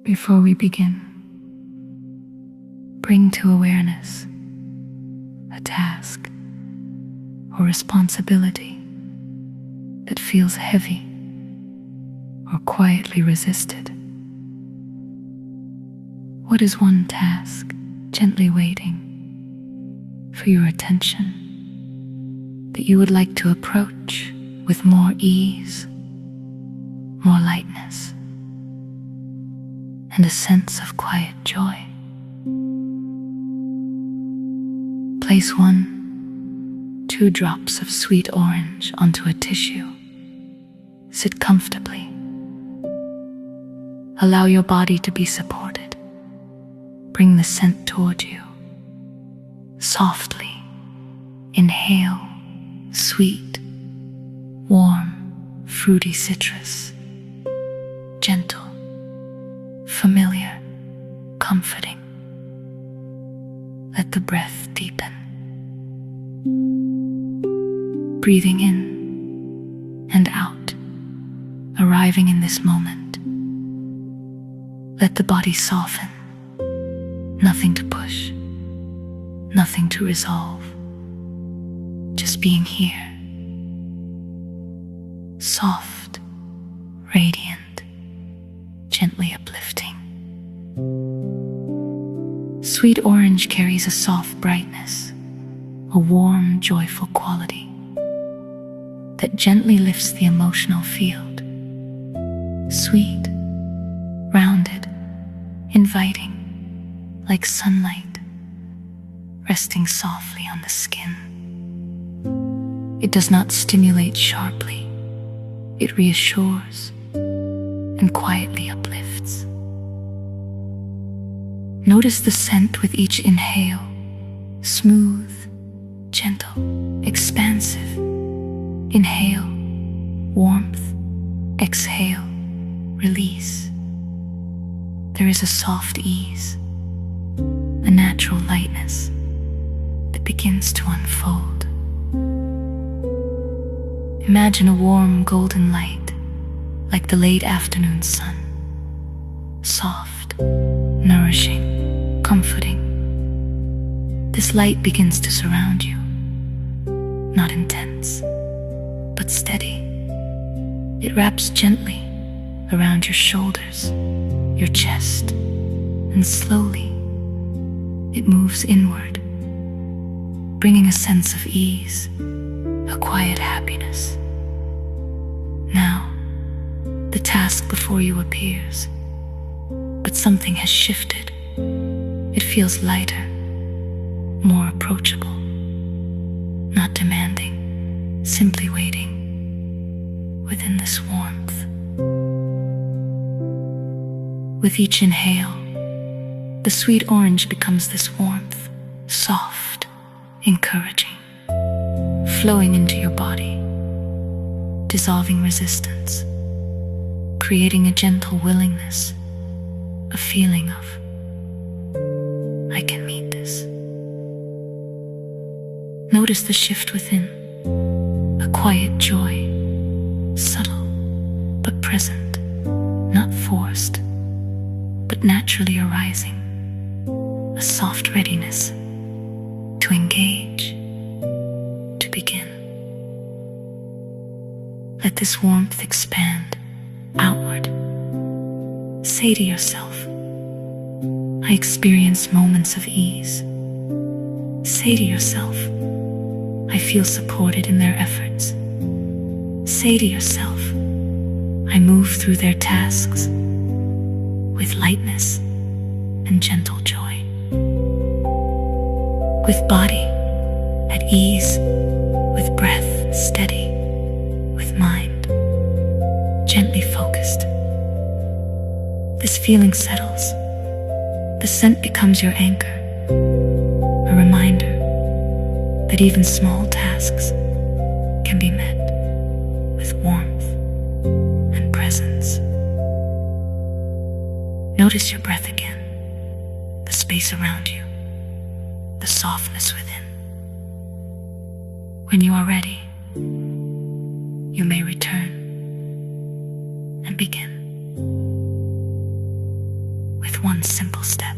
Before we begin, bring to awareness a task or responsibility that feels heavy or quietly resisted. What is one task gently waiting for your attention that you would like to approach with more ease, more lightness, and a sense of quiet joy? Place 1-2 drops of sweet orange onto a tissue. Sit comfortably. Allow your body to be supported. Bring the scent toward you. Softly inhale sweet, warm, fruity citrus. Gentle, familiar, comforting. Let the breath deepen. Breathing in and out, arriving in this moment. Let the body soften. Nothing to push, nothing to resolve. Just being here. Soft, radiant, gently uplifting. Sweet orange carries a soft brightness, a warm, joyful quality that gently lifts the emotional field. Sweet, rounded, inviting, like sunlight, resting softly on the skin. It does not stimulate sharply. It reassures and quietly uplifts. Notice the scent with each inhale, smooth, gentle, expansive. Inhale, warmth. Exhale, release. There is a soft ease, a natural lightness that begins to unfold. Imagine a warm golden light, like the late afternoon sun. Soft, nourishing, comforting. This light begins to surround you, not intense, but steady. It wraps gently around your shoulders, your chest, and slowly it moves inward, bringing a sense of ease, a quiet happiness. Now, the task before you appears, but something has shifted. It feels lighter, more approachable, not demanding, simply waiting within this warmth. With each inhale, the sweet orange becomes this warmth, soft, encouraging, flowing into your body, dissolving resistance, creating a gentle willingness, a feeling of, I can meet this. Notice the shift within, a quiet joy, subtle but present, not forced, but naturally arising, a soft readiness to engage, to begin. Let this warmth expand outward. Say to yourself, I experience moments of ease. Say to yourself, I feel supported in their efforts. Say to yourself, I move through their tasks with lightness and gentle joy. With body at ease, with breath steady, with mind gently focused. This feeling settles. The scent becomes your anchor, a reminder that even small tasks can be met with warmth and presence. Notice your breath again, the space around you, the softness within. When you are ready, you may return and begin. one simple step.